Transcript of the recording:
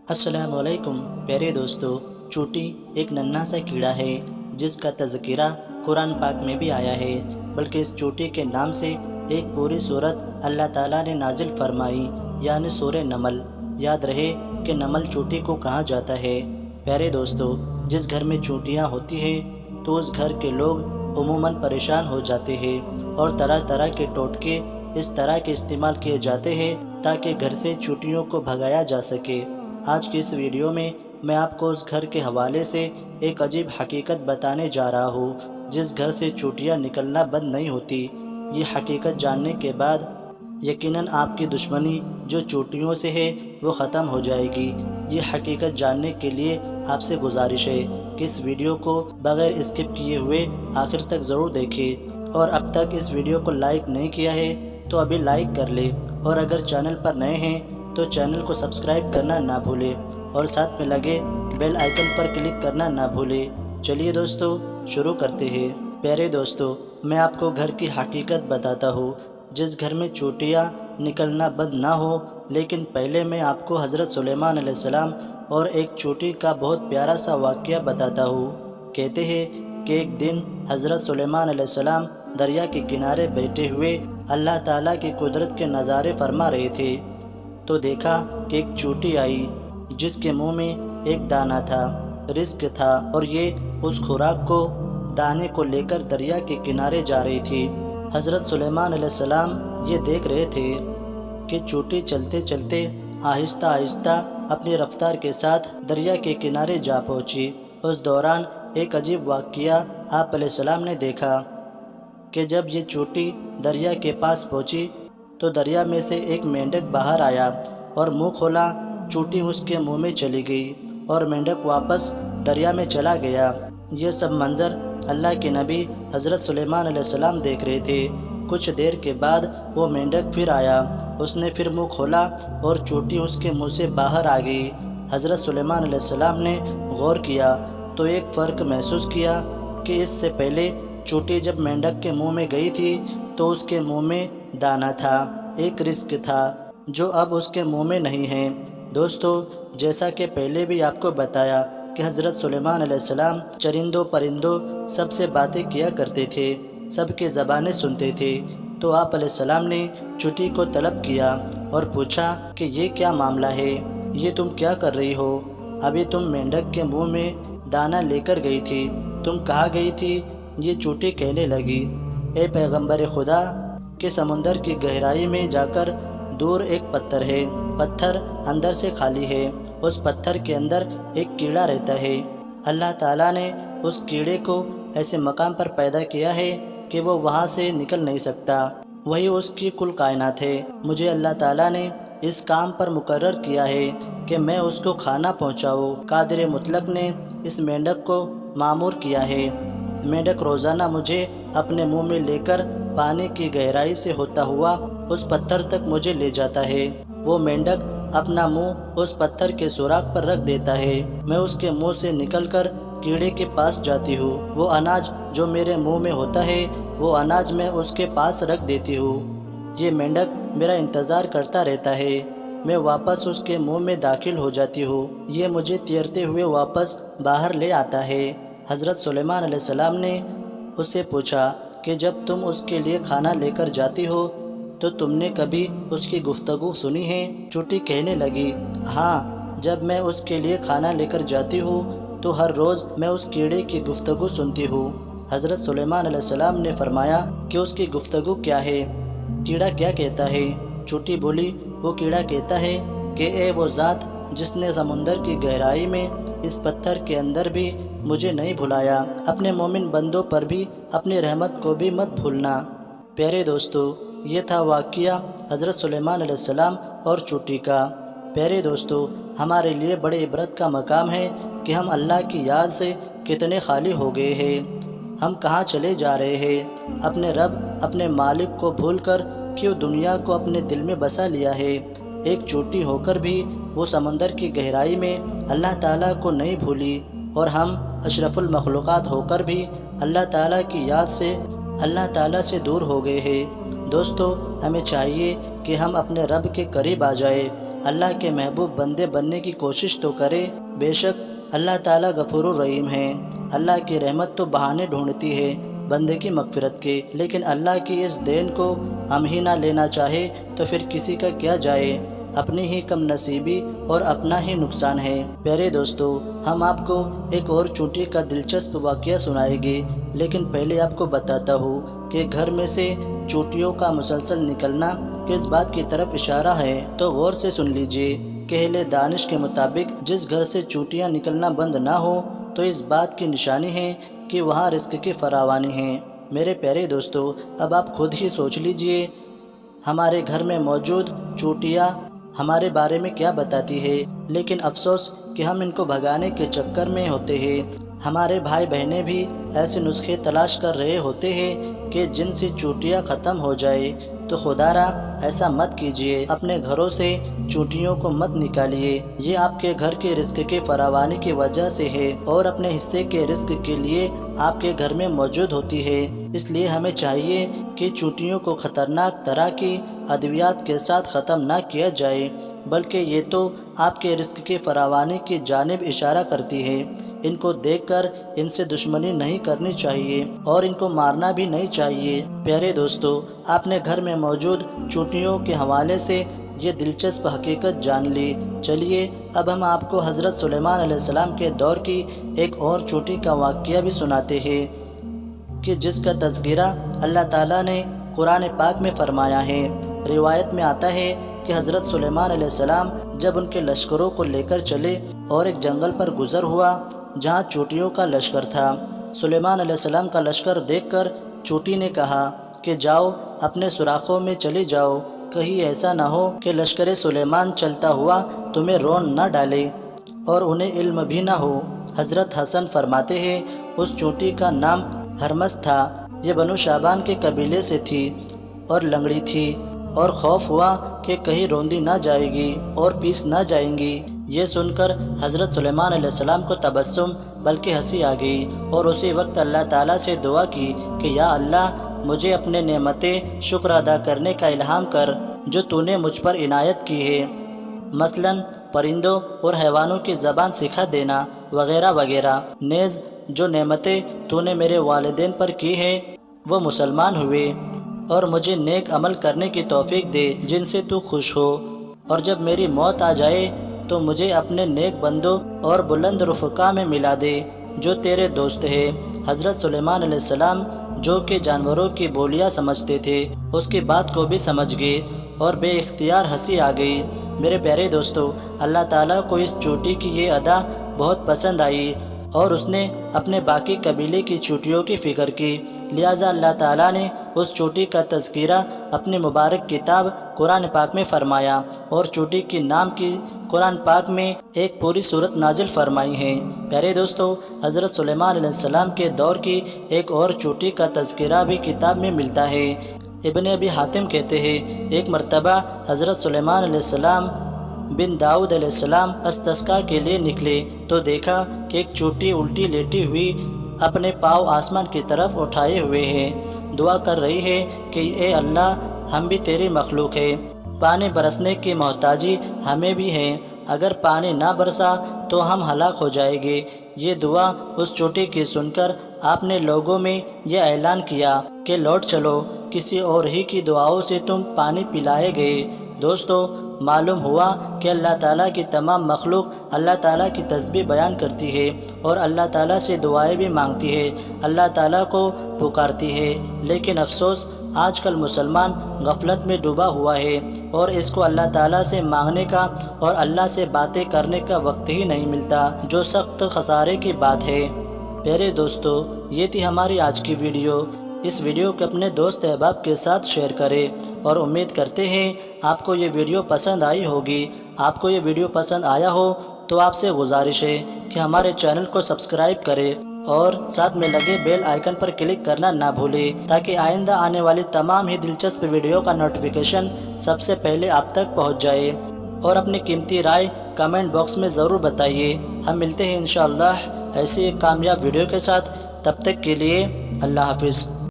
السلام علیکم پیارے دوستو، چونٹی ایک ننھا سا کیڑا ہے جس کا تذکرہ قرآن پاک میں بھی آیا ہے، بلکہ اس چونٹی کے نام سے ایک پوری سورت اللہ تعالیٰ نے نازل فرمائی، یعنی سورہ نمل۔ یاد رہے کہ نمل چونٹی کو کہا جاتا ہے۔ پیارے دوستو، جس گھر میں چونٹیاں ہوتی ہیں تو اس گھر کے لوگ عموماً پریشان ہو جاتے ہیں، اور طرح طرح کے ٹوٹکے اس طرح کے استعمال کیے جاتے ہیں تاکہ گھر سے چونٹیوں کو بھگایا جا سکے۔ آج کی اس ویڈیو میں آپ کو اس گھر کے حوالے سے ایک عجیب حقیقت بتانے جا رہا ہوں جس گھر سے چونٹیاں نکلنا بند نہیں ہوتی۔ یہ حقیقت جاننے کے بعد یقیناً آپ کی دشمنی جو چونٹیوں سے ہے وہ ختم ہو جائے گی۔ یہ حقیقت جاننے کے لیے آپ سے گزارش ہے کہ اس ویڈیو کو بغیر اسکپ کیے ہوئے آخر تک ضرور دیکھیں، اور اب تک اس ویڈیو کو لائک نہیں کیا ہے تو ابھی لائک کر لیں، اور اگر چینل پر نئے ہیں تو چینل کو سبسکرائب کرنا نہ بھولیں، اور ساتھ میں لگے بیل آئیکن پر کلک کرنا نہ بھولیں۔ چلیے دوستو، شروع کرتے ہیں۔ پیارے دوستو، میں آپ کو گھر کی حقیقت بتاتا ہوں جس گھر میں چونٹیاں نکلنا بند نہ ہو، لیکن پہلے میں آپ کو حضرت سلیمان علیہ السلام اور ایک چونٹی کا بہت پیارا سا واقعہ بتاتا ہوں۔ کہتے ہیں کہ ایک دن حضرت سلیمان علیہ السلام دریا کے کنارے بیٹھے ہوئے اللہ تعالیٰ کی قدرت کے نظارے فرما رہے تھے، تو دیکھا کہ ایک چونٹی آئی جس کے منہ میں ایک دانہ تھا، رزق تھا، اور یہ اس خوراک کو، دانے کو لے کر دریا کے کنارے جا رہی تھی۔ حضرت سلیمان علیہ السلام یہ دیکھ رہے تھے کہ چونٹی چلتے چلتے آہستہ آہستہ اپنی رفتار کے ساتھ دریا کے کنارے جا پہنچی۔ اس دوران ایک عجیب واقعہ آپ علیہ السلام نے دیکھا کہ جب یہ چونٹی دریا کے پاس پہنچی تو دریا میں سے ایک مینڈک باہر آیا اور منہ کھولا۔ چونٹی اس کے منہ میں چلی گئی اور مینڈک واپس دریا میں چلا گیا۔ یہ سب منظر اللہ کے نبی حضرت سلیمان علیہ السلام دیکھ رہے تھے۔ کچھ دیر کے بعد وہ مینڈک پھر آیا، اس نے پھر منہ کھولا اور چونٹی اس کے منہ سے باہر آ گئی۔ حضرت سلیمان علیہ السلام نے غور کیا تو ایک فرق محسوس کیا کہ اس سے پہلے چونٹی جب مینڈک کے منہ میں گئی تھی تو اس کے منہ میں دانہ تھا، ایک رزق تھا جو اب اس کے منہ میں نہیں ہے۔ دوستو، جیسا کہ پہلے بھی آپ کو بتایا کہ حضرت سلیمان علیہ السلام چرندوں پرندوں سب سے باتیں کیا کرتے تھے، سب کے زبانیں سنتے تھے، تو آپ علیہ السلام نے چونٹی کو طلب کیا اور پوچھا کہ یہ کیا معاملہ ہے، یہ تم کیا کر رہی ہو؟ ابھی تم مینڈک کے منہ میں دانہ لے کر گئی تھی، تم کہاں گئی تھی؟ یہ چونٹی کہنے لگی، اے پیغمبر خدا، کہ سمندر کی گہرائی میں جا کر دور ایک پتھر ہے، پتھر اندر سے خالی ہے، اس پتھر کے اندر ایک کیڑا رہتا ہے۔ اللہ تعالیٰ نے اس کیڑے کو ایسے مقام پر پیدا کیا ہے کہ وہ وہاں سے نکل نہیں سکتا، وہی اس کی کل کائنات ہے۔ مجھے اللہ تعالیٰ نے اس کام پر مقرر کیا ہے کہ میں اس کو کھانا پہنچاؤں۔ قادر مطلق نے اس مینڈک کو مامور کیا ہے۔ مینڈک روزانہ مجھے اپنے منہ میں لے کر پانی کی گہرائی سے ہوتا ہوا اس پتھر تک مجھے لے جاتا ہے۔ وہ مینڈک اپنا منہ اس پتھر کے سوراخ پر رکھ دیتا ہے، میں اس کے منہ سے نکل کر کیڑے کے پاس جاتی ہوں، وہ اناج جو میرے منہ میں ہوتا ہے وہ اناج میں اس کے پاس رکھ دیتی ہوں۔ یہ مینڈک میرا انتظار کرتا رہتا ہے، میں واپس اس کے منہ میں داخل ہو جاتی ہوں، یہ مجھے تیرتے ہوئے واپس باہر لے آتا ہے۔ حضرت سلیمان علیہ السلام نے اس سے پوچھا کہ جب تم اس کے لیے کھانا لے کر جاتی ہو تو تم نے کبھی اس کی گفتگو سنی ہے؟ چونٹی کہنے لگی، ہاں، جب میں اس کے لیے کھانا لے کر جاتی ہوں تو ہر روز میں اس کیڑے کی گفتگو سنتی ہوں۔ حضرت سلیمان علیہ السلام نے فرمایا کہ اس کی گفتگو کیا ہے؟ کیڑا کیا کہتا ہے؟ چونٹی بولی، وہ کیڑا کہتا ہے کہ اے وہ ذات جس نے سمندر کی گہرائی میں اس پتھر کے اندر بھی مجھے نہیں بھلایا، اپنے مومن بندوں پر بھی اپنی رحمت کو بھی مت بھولنا۔ پیارے دوستو، یہ تھا واقعہ حضرت سلیمان علیہ السلام اور چونٹی کا۔ پیارے دوستو، ہمارے لیے بڑے عبرت کا مقام ہے کہ ہم اللہ کی یاد سے کتنے خالی ہو گئے ہیں، ہم کہاں چلے جا رہے ہیں، اپنے رب، اپنے مالک کو بھول کر کیوں دنیا کو اپنے دل میں بسا لیا ہے۔ ایک چونٹی ہو کر بھی وہ سمندر کی گہرائی میں اللہ تعالیٰ کو نہیں بھولی، اور ہم اشرف المخلوقات ہو کر بھی اللہ تعالیٰ کی یاد سے، اللہ تعالیٰ سے دور ہو گئے ہیں۔ دوستو، ہمیں چاہیے کہ ہم اپنے رب کے قریب آ جائیں، اللہ کے محبوب بندے بننے کی کوشش تو کرے۔ بے شک اللہ تعالیٰ غفور الرحیم ہے۔ اللہ کی رحمت تو بہانے ڈھونڈتی ہے بندے کی مغفرت کے، لیکن اللہ کی اس دین کو ہم ہی نہ لینا چاہے تو پھر کسی کا کیا جائے؟ اپنی ہی کم نصیبی اور اپنا ہی نقصان ہے۔ پیارے دوستو، ہم آپ کو ایک اور چونٹی کا دلچسپ واقعہ سنائیں گے، لیکن پہلے آپ کو بتاتا ہوں کہ گھر میں سے چونٹیوں کا مسلسل نکلنا کس بات کی طرف اشارہ ہے، تو غور سے سن لیجئے کہ اہل دانش کے مطابق جس گھر سے چونٹیاں نکلنا بند نہ ہو تو اس بات کی نشانی ہے کہ وہاں رزق کی فراوانی ہے۔ میرے پیارے دوستو، اب آپ خود ہی سوچ لیجئے ہمارے گھر میں موجود چونٹیاں ہمارے بارے میں کیا بتاتی ہے، لیکن افسوس کہ ہم ان کو بھگانے کے چکر میں ہوتے ہیں۔ ہمارے بھائی بہنیں بھی ایسے نسخے تلاش کر رہے ہوتے ہیں کہ جن سے چونٹیاں ختم ہو جائے، تو خدا را ایسا مت کیجئے، اپنے گھروں سے چونٹیوں کو مت نکالیے۔ یہ آپ کے گھر کے رزق کے فراوانی کی وجہ سے ہے اور اپنے حصے کے رزق کے لیے آپ کے گھر میں موجود ہوتی ہے۔ اس لیے ہمیں چاہیے کہ چونٹیوں کو خطرناک طرح کی ادویات کے ساتھ ختم نہ کیا جائے، بلکہ یہ تو آپ کے رزق کی فراوانی کی جانب اشارہ کرتی ہے۔ ان کو دیکھ کر ان سے دشمنی نہیں کرنی چاہیے اور ان کو مارنا بھی نہیں چاہیے۔ پیارے دوستو، آپ نے گھر میں موجود چونٹیوں کے حوالے سے یہ دلچسپ حقیقت جان لی۔ چلیے اب ہم آپ کو حضرت سلیمان علیہ السلام کے دور کی ایک اور چونٹی کا واقعہ بھی سناتے ہیں کہ جس کا تذکرہ اللہ تعالیٰ نے قرآن پاک میں فرمایا ہے۔ روایت میں آتا ہے کہ حضرت سلیمان علیہ السلام جب ان کے لشکروں کو لے کر چلے اور ایک جنگل پر گزر ہوا جہاں چونٹیوں کا لشکر تھا۔ سلیمان علیہ السلام کا لشکر دیکھ کر چونٹی نے کہا کہ جاؤ اپنے سوراخوں میں چلی جاؤ، کہیں ایسا نہ ہو کہ لشکر سلیمان چلتا ہوا تمہیں رون نہ ڈالے اور انہیں علم بھی نہ ہو۔ حضرت حسن فرماتے ہیں اس چونٹی کا نام ہرمس تھا۔ یہ بنو شعبان کے قبیلے سے تھی اور لنگڑی تھی، اور خوف ہوا کہ کہیں روندی نہ جائے گی اور پیس نہ جائیں گی۔ یہ سن کر حضرت سلیمان علیہ السلام کو تبسم بلکہ ہنسی آ گئی اور اسی وقت اللہ تعالیٰ سے دعا کی کہ یا اللہ، مجھے اپنے نعمتیں شکر ادا کرنے کا الہام کر جو تو نے مجھ پر عنایت کی ہے، مثلاً پرندوں اور حیوانوں کی زبان سکھا دینا وغیرہ وغیرہ۔ نیز جو نعمتیں تو نے میرے والدین پر کی ہے وہ مسلمان ہوئے، اور مجھے نیک عمل کرنے کی توفیق دے جن سے تو خوش ہو، اور جب میری موت آ جائے تو مجھے اپنے نیک بندوں اور بلند رفقا میں ملا دے جو تیرے دوست ہیں۔ حضرت سلیمان علیہ السلام جو کہ جانوروں کی بولیاں سمجھتے تھے اس کی بات کو بھی سمجھ گئے اور بے اختیار ہنسی آ گئی۔ میرے پیارے دوستو، اللہ تعالیٰ کو اس چونٹی کی یہ ادا بہت پسند آئی اور اس نے اپنے باقی قبیلے کی چونٹیوں کی فکر کی، لہٰذا اللہ تعالیٰ نے اس چونٹی کا تذکرہ اپنی مبارک کتاب قرآن پاک میں فرمایا اور چونٹی کے نام کی قرآن پاک میں ایک پوری سورت نازل فرمائی ہے۔ پیارے دوستو، حضرت سلیمان علیہ السلام کے دور کی ایک اور چونٹی کا تذکرہ بھی کتاب میں ملتا ہے۔ ابن ابی حاتم کہتے ہیں ایک مرتبہ حضرت سلیمان علیہ السلام بن داؤد علیہ السلام استسقاء کے لیے نکلے تو دیکھا کہ ایک چونٹی الٹی لیٹی ہوئی اپنے پاؤں آسمان کی طرف اٹھائے ہوئے ہے، دعا کر رہی ہے کہ اے اللہ، ہم بھی تیری مخلوق ہے، پانی برسنے کی محتاجی ہمیں بھی ہے، اگر پانی نہ برسا تو ہم ہلاک ہو جائیں گے۔ یہ دعا اس چونٹی کی سن کر آپ نے لوگوں میں یہ اعلان کیا کہ لوٹ چلو، کسی اور ہی کی دعاؤں سے تم پانی پلائے گئے۔ دوستو، معلوم ہوا کہ اللہ تعالیٰ کی تمام مخلوق اللہ تعالیٰ کی تسبیح بیان کرتی ہے اور اللہ تعالیٰ سے دعائیں بھی مانگتی ہے، اللہ تعالیٰ کو پکارتی ہے، لیکن افسوس آج کل مسلمان غفلت میں ڈوبا ہوا ہے اور اس کو اللہ تعالیٰ سے مانگنے کا اور اللہ سے باتیں کرنے کا وقت ہی نہیں ملتا، جو سخت خسارے کی بات ہے۔ پیارے دوستو، یہ تھی ہماری آج کی ویڈیو۔ اس ویڈیو کو اپنے دوست احباب کے ساتھ شیئر کریں اور امید کرتے ہیں آپ کو یہ ویڈیو پسند آئی ہوگی۔ آپ کو یہ ویڈیو پسند آیا ہو تو آپ سے گزارش ہے کہ ہمارے چینل کو سبسکرائب کریں اور ساتھ میں لگے بیل آئیکن پر کلک کرنا نہ بھولیں تاکہ آئندہ آنے والی تمام ہی دلچسپ ویڈیو کا نوٹیفیکیشن سب سے پہلے آپ تک پہنچ جائے، اور اپنی قیمتی رائے کمنٹ باکس میں ضرور بتائیے۔ ہم ملتے ہیں انشاءاللہ ایسی ایک کامیاب ویڈیو کے ساتھ، تب تک کے لیے اللہ حافظ۔